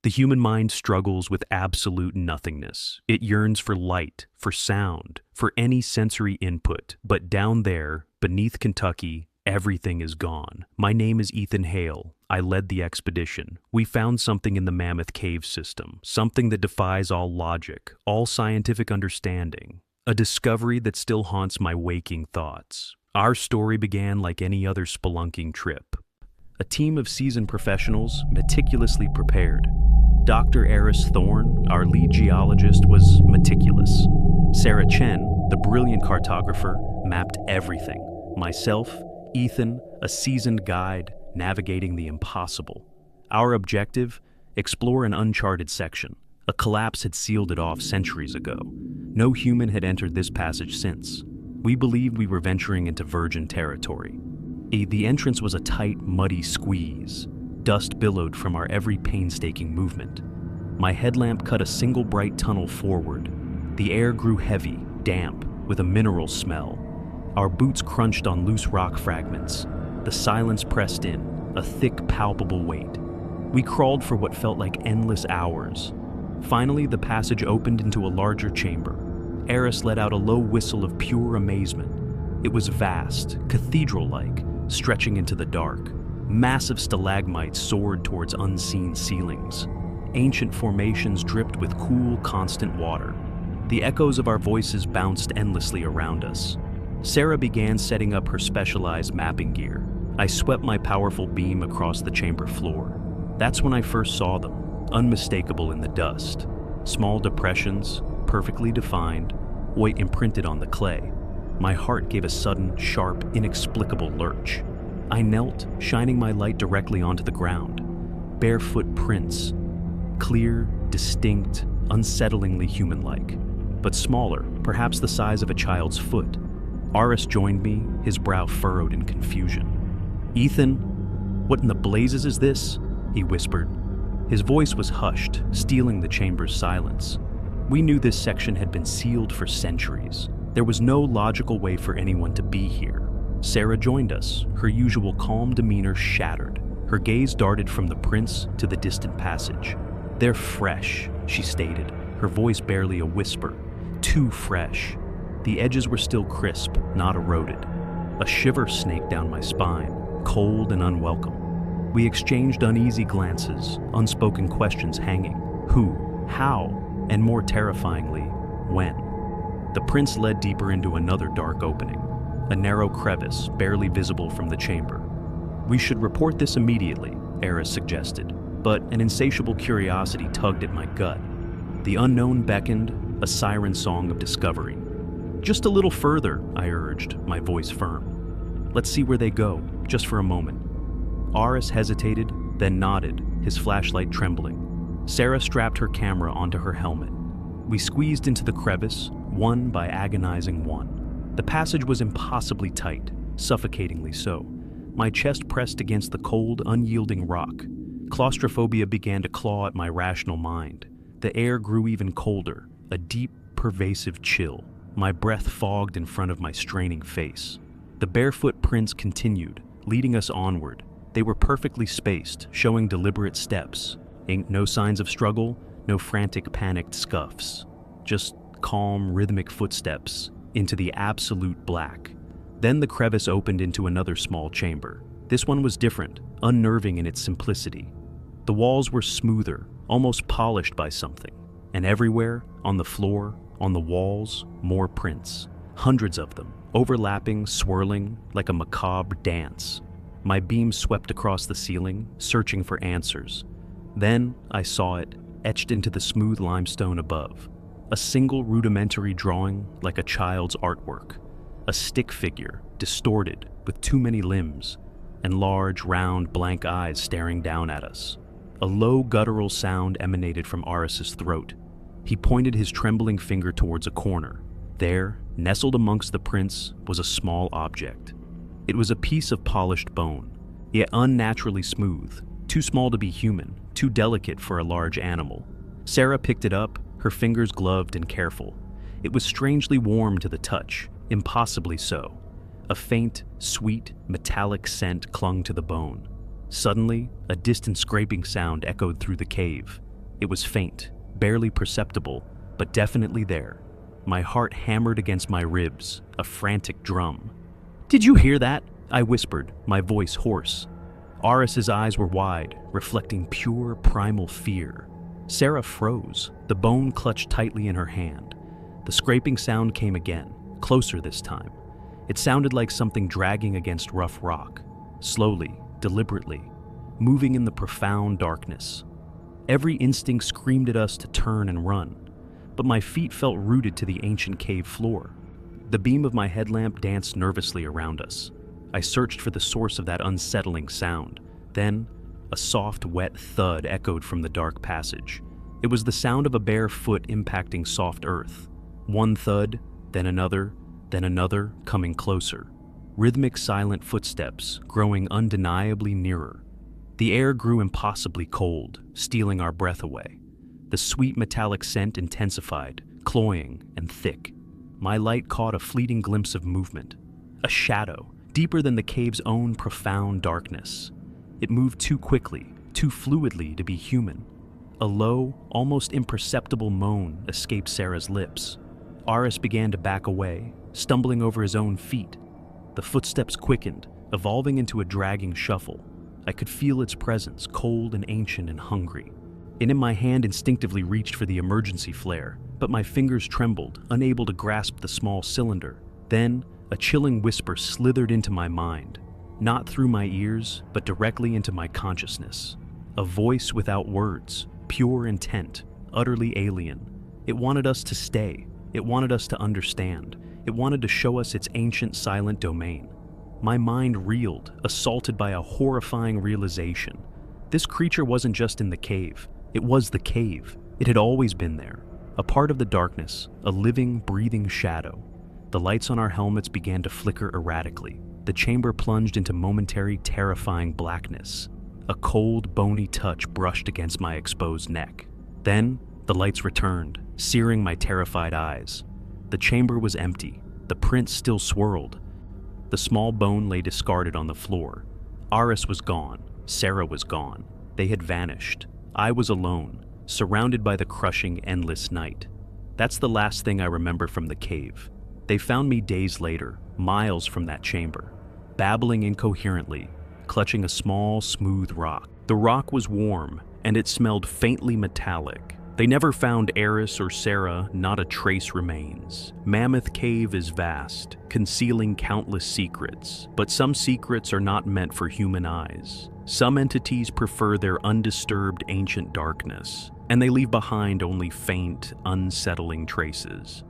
The human mind struggles with absolute nothingness. It yearns for light, for sound, for any sensory input. But down there, beneath Kentucky, everything is gone. My name is Ethan Hale. I led the expedition. We found something in the Mammoth Cave system, something that defies all logic, all scientific understanding. A discovery that still haunts my waking thoughts. Our story began like any other spelunking trip. A team of seasoned professionals, meticulously prepared. Dr. Aris Thorne, our lead geologist, was meticulous. Sarah Chen, the brilliant cartographer, mapped everything. Myself, Ethan, a seasoned guide, navigating the impossible. Our objective? Explore an uncharted section. A collapse had sealed it off centuries ago. No human had entered this passage since. We believed we were venturing into virgin territory. The entrance was a tight, muddy squeeze. Dust billowed from our every painstaking movement. My headlamp cut a single bright tunnel forward. The air grew heavy, damp, with a mineral smell. Our boots crunched on loose rock fragments. The silence pressed in, a thick, palpable weight. We crawled for what felt like endless hours. Finally, the passage opened into a larger chamber. Aris let out a low whistle of pure amazement. It was vast, cathedral-like, stretching into the dark. Massive stalagmites soared towards unseen ceilings. Ancient formations dripped with cool, constant water. The echoes of our voices bounced endlessly around us. Sarah began setting up her specialized mapping gear. I swept my powerful beam across the chamber floor. That's when I first saw them, unmistakable in the dust. Small depressions, perfectly defined, white imprinted on the clay. My heart gave a sudden, sharp, inexplicable lurch. I knelt, shining my light directly onto the ground. Barefoot prints. Clear, distinct, unsettlingly human-like. But smaller, perhaps the size of a child's foot. Aris joined me, his brow furrowed in confusion. "Ethan, what in the blazes is this?" he whispered. His voice was hushed, stealing the chamber's silence. We knew this section had been sealed for centuries. There was no logical way for anyone to be here. Sarah joined us, her usual calm demeanor shattered. Her gaze darted from the prints to the distant passage. "They're fresh," she stated, her voice barely a whisper. "Too fresh." The edges were still crisp, not eroded. A shiver snaked down my spine, cold and unwelcome. We exchanged uneasy glances, unspoken questions hanging. Who? How? And more terrifyingly, when? The prints led deeper into another dark opening. A narrow crevice, barely visible from the chamber. "We should report this immediately," Aris suggested, but an insatiable curiosity tugged at my gut. The unknown beckoned, a siren song of discovery. "Just a little further," I urged, my voice firm. "Let's see where they go, just for a moment." Aris hesitated, then nodded, his flashlight trembling. Sarah strapped her camera onto her helmet. We squeezed into the crevice, one by agonizing one. The passage was impossibly tight, suffocatingly so. My chest pressed against the cold, unyielding rock. Claustrophobia began to claw at my rational mind. The air grew even colder, a deep, pervasive chill. My breath fogged in front of my straining face. The barefoot prints continued, leading us onward. They were perfectly spaced, showing deliberate steps. Ain't no signs of struggle, no frantic, panicked scuffs. Just calm, rhythmic footsteps into the absolute black. Then the crevice opened into another small chamber. This one was different, unnerving in its simplicity. The walls were smoother, almost polished by something. And everywhere, on the floor, on the walls, more prints. Hundreds of them, overlapping, swirling, like a macabre dance. My beam swept across the ceiling, searching for answers. Then I saw it, etched into the smooth limestone above. A single rudimentary drawing like a child's artwork. A stick figure, distorted, with too many limbs, and large, round, blank eyes staring down at us. A low guttural sound emanated from Aris's throat. He pointed his trembling finger towards a corner. There, nestled amongst the prints, was a small object. It was a piece of polished bone, yet unnaturally smooth, too small to be human, too delicate for a large animal. Sarah picked it up, her fingers gloved and careful. It was strangely warm to the touch, impossibly so. A faint, sweet, metallic scent clung to the bone. Suddenly, a distant scraping sound echoed through the cave. It was faint, barely perceptible, but definitely there. My heart hammered against my ribs, a frantic drum. "Did you hear that?" I whispered, my voice hoarse. Aris's eyes were wide, reflecting pure primal fear. Sarah froze, the bone clutched tightly in her hand. The scraping sound came again, closer this time. It sounded like something dragging against rough rock, slowly, deliberately, moving in the profound darkness. Every instinct screamed at us to turn and run, but my feet felt rooted to the ancient cave floor. The beam of my headlamp danced nervously around us. I searched for the source of that unsettling sound. Then, a soft, wet thud echoed from the dark passage. It was the sound of a bare foot impacting soft earth. One thud, then another, coming closer. Rhythmic, silent footsteps, growing undeniably nearer. The air grew impossibly cold, stealing our breath away. The sweet metallic scent intensified, cloying and thick. My light caught a fleeting glimpse of movement. A shadow, deeper than the cave's own profound darkness. It moved too quickly, too fluidly to be human. A low, almost imperceptible moan escaped Sarah's lips. Aris began to back away, stumbling over his own feet. The footsteps quickened, evolving into a dragging shuffle. I could feel its presence, cold and ancient and hungry. In my hand instinctively reached for the emergency flare, but my fingers trembled, unable to grasp the small cylinder. Then, a chilling whisper slithered into my mind, not through my ears, but directly into my consciousness. A voice without words, pure intent, utterly alien. It wanted us to stay. It wanted us to understand. It wanted to show us its ancient silent domain. My mind reeled, assaulted by a horrifying realization. This creature wasn't just in the cave. It was the cave. It had always been there. A part of the darkness, a living, breathing shadow. The lights on our helmets began to flicker erratically. The chamber plunged into momentary, terrifying blackness. A cold, bony touch brushed against my exposed neck. Then, the lights returned, searing my terrified eyes. The chamber was empty. The prints still swirled. The small bone lay discarded on the floor. Aris was gone. Sarah was gone. They had vanished. I was alone, surrounded by the crushing, endless night. That's the last thing I remember from the cave. They found me days later, miles from that chamber, babbling incoherently, clutching a small, smooth rock. The rock was warm, and it smelled faintly metallic. They never found Aris or Sarah, not a trace remains. Mammoth Cave is vast, concealing countless secrets, but some secrets are not meant for human eyes. Some entities prefer their undisturbed ancient darkness, and they leave behind only faint, unsettling traces.